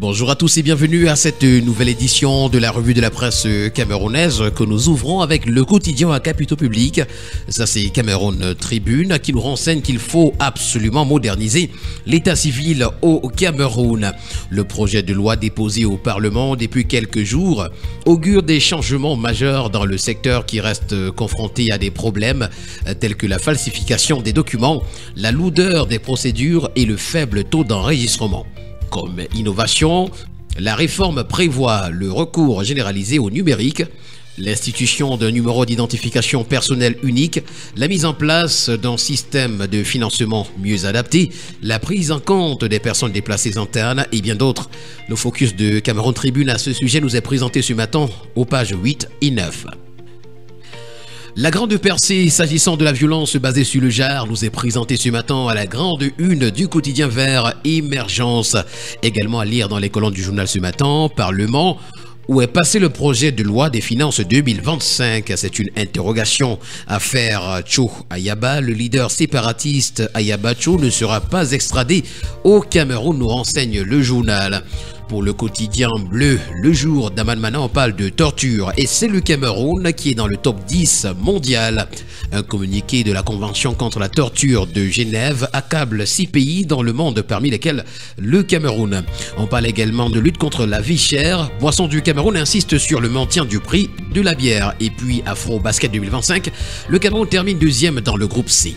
Bonjour à tous et bienvenue à cette nouvelle édition de la revue de la presse camerounaise que nous ouvrons avec le quotidien à capitaux publics. Ça c'est Cameroun Tribune qui nous renseigne qu'il faut absolument moderniser l'état civil au Cameroun. Le projet de loi déposé au Parlement depuis quelques jours augure des changements majeurs dans le secteur qui reste confronté à des problèmes tels que la falsification des documents, la lourdeur des procédures et le faible taux d'enregistrement. Comme innovation, la réforme prévoit le recours généralisé au numérique, l'institution d'un numéro d'identification personnelle unique, la mise en place d'un système de financement mieux adapté, la prise en compte des personnes déplacées internes et bien d'autres. Le focus de Cameroun Tribune à ce sujet nous est présenté ce matin aux pages 8 et 9. La grande percée s'agissant de la violence basée sur le genre nous est présentée ce matin à la grande une du quotidien vert Émergence. Également à lire dans les colonnes du journal ce matin, Parlement, où est passé le projet de loi des finances 2025. C'est une interrogation. Affaire Cho Ayaba, le leader séparatiste Ayaba Cho ne sera pas extradé au Cameroun, nous renseigne le journal. Pour le quotidien bleu, le jour d'Aman Mana, on parle de torture et c'est le Cameroun qui est dans le top 10 mondial. Un communiqué de la Convention contre la torture de Genève accable 6 pays dans le monde, parmi lesquels le Cameroun. On parle également de lutte contre la vie chère. Boisson du Cameroun insiste sur le maintien du prix de la bière. Et puis Afro Basket 2025, le Cameroun termine deuxième dans le groupe C.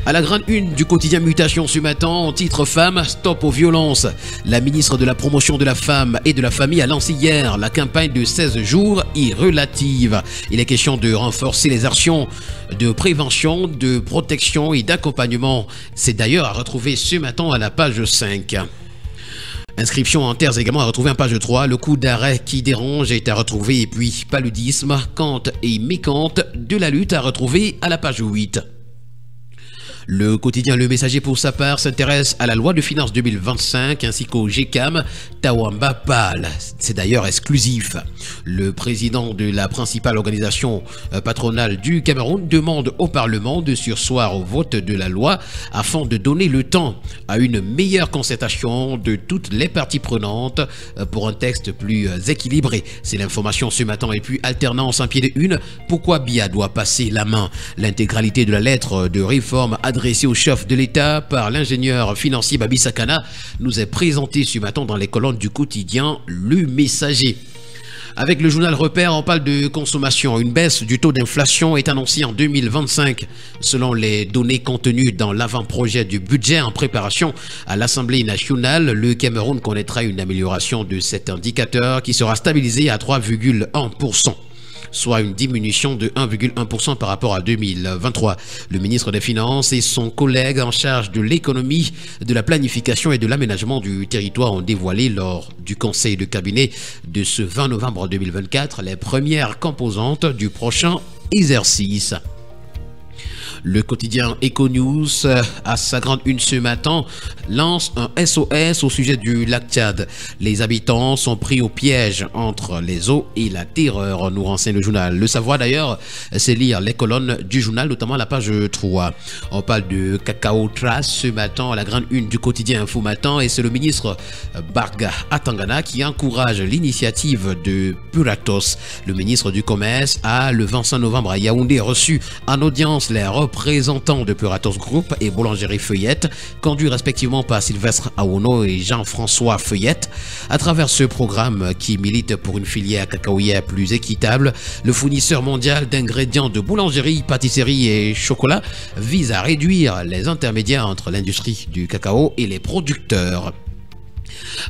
À la grande une du quotidien Mutation ce matin, en titre Femmes, stop aux violences. La ministre de la Promotion de la Femme et de la Famille a lancé hier la campagne de 16 jours irrelative. Il est question de renforcer les actions de prévention, de protection et d'accompagnement. C'est d'ailleurs à retrouver ce matin à la page 5. Inscription en terres également à retrouver en page 3. Le coup d'arrêt qui dérange est à retrouver. Et puis paludisme, Kant et mécante de la lutte à retrouver à la page 8. Le quotidien Le Messager pour sa part s'intéresse à la loi de finances 2025 ainsi qu'au GCAM Tawamba Pal. C'est d'ailleurs exclusif. Le président de la principale organisation patronale du Cameroun demande au Parlement de surseoir au vote de la loi afin de donner le temps à une meilleure concertation de toutes les parties prenantes pour un texte plus équilibré. C'est l'information ce matin. Et puis alternance en pied de une. Pourquoi Biya doit passer la main? L'intégralité de la lettre de réforme adressée au chef de l'État par l'ingénieur financier Babi Sakana nous est présenté ce matin dans les colonnes du quotidien Le Messager. Avec le journal Repère, on parle de consommation. Une baisse du taux d'inflation est annoncée en 2025. Selon les données contenues dans l'avant-projet du budget en préparation à l'Assemblée nationale, le Cameroun connaîtra une amélioration de cet indicateur qui sera stabilisé à 3,1%. Soit une diminution de 1,1% par rapport à 2023. Le ministre des Finances et son collègue en charge de l'économie, de la planification et de l'aménagement du territoire ont dévoilé lors du conseil de cabinet de ce 20 novembre 2024 les premières composantes du prochain exercice. Le quotidien Econews, à sa grande une ce matin, lance un SOS au sujet du lac Tchad. Les habitants sont pris au piège entre les eaux et la terreur, nous renseigne le journal. Le Savoir d'ailleurs, c'est lire les colonnes du journal, notamment la page 3. On parle de Cacao Trace ce matin à la grande une du quotidien Info Matin et c'est le ministre Barga Atangana qui encourage l'initiative de Puratos. Le ministre du Commerce a le 25 novembre à Yaoundé reçu en audience les représentants de Puratos Group et Boulangerie Feuillette, conduits respectivement par Sylvestre Aono et Jean-François Feuillette. À travers ce programme qui milite pour une filière cacaoyère plus équitable, le fournisseur mondial d'ingrédients de boulangerie, pâtisserie et chocolat vise à réduire les intermédiaires entre l'industrie du cacao et les producteurs.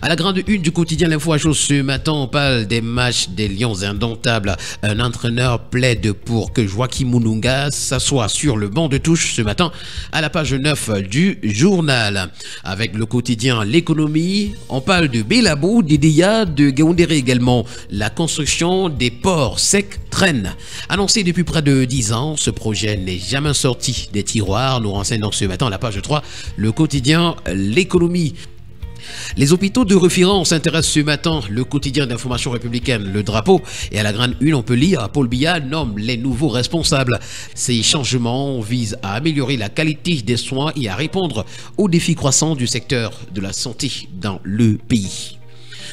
À la grande une du quotidien L'Info à chaud ce matin, on parle des matchs des Lions indomptables. Un entraîneur plaide pour que Joachim Mununga s'assoie sur le banc de touche ce matin à la page 9 du journal. Avec le quotidien L'économie, on parle de Belabo, d'Ideya, de Gaoundéré également. La construction des ports secs traîne. Annoncé depuis près de 10 ans, ce projet n'est jamais sorti des tiroirs. Nous renseigne donc ce matin à la page 3 le quotidien L'économie. Les hôpitaux de référence s'intéressent ce matin le quotidien d'information républicaine Le Drapeau et à la grande une on peut lire Paul Biya nomme les nouveaux responsables. Ces changements visent à améliorer la qualité des soins et à répondre aux défis croissants du secteur de la santé dans le pays.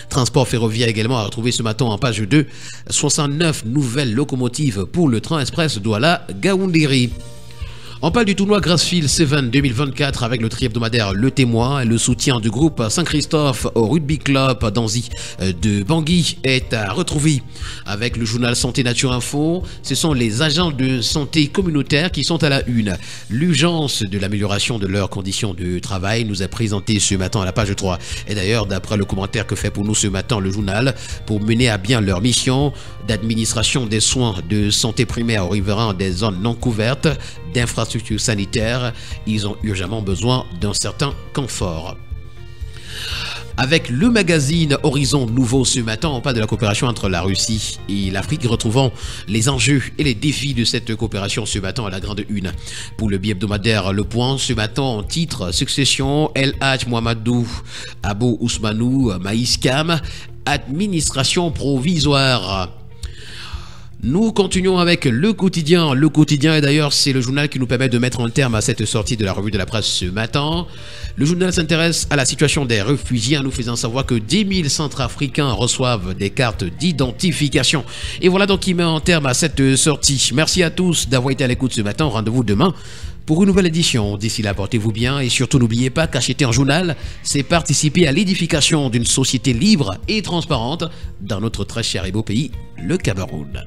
Transport ferroviaire également a retrouvé ce matin en page 2 69 nouvelles locomotives pour le train express Douala-Gaoundéry. On parle du tournoi Grassfield Seven 2024 avec le tri-hebdomadaire Le Témoin. Le soutien du groupe Saint-Christophe au Rugby Club d'Anzy de Bangui est à retrouver. Avec le journal Santé Nature Info, ce sont les agents de santé communautaire qui sont à la une. L'urgence de l'amélioration de leurs conditions de travail nous est présentée ce matin à la page 3. Et d'ailleurs, d'après le commentaire que fait pour nous ce matin le journal, pour mener à bien leur mission d'administration des soins de santé primaire aux riverains des zones non couvertes, d'infrastructures sanitaires, ils ont urgemment besoin d'un certain confort. Avec le magazine Horizon Nouveau ce matin, on parle de la coopération entre la Russie et l'Afrique, retrouvant les enjeux et les défis de cette coopération ce matin à la grande une. Pour le bi-hebdomadaire Le Point, ce matin en titre Succession, El Hadj Mohamedou Abou Ousmanou Maïskam, administration provisoire. Nous continuons avec le quotidien. Le quotidien, et d'ailleurs, c'est le journal qui nous permet de mettre un terme à cette sortie de la revue de la presse ce matin. Le journal s'intéresse à la situation des réfugiés en nous faisant savoir que 10 000 Centrafricains reçoivent des cartes d'identification. Et voilà donc qui met un terme à cette sortie. Merci à tous d'avoir été à l'écoute ce matin. Rendez-vous demain pour une nouvelle édition. D'ici là, portez-vous bien et surtout n'oubliez pas qu'acheter un journal, c'est participer à l'édification d'une société libre et transparente dans notre très cher et beau pays, le Cameroun.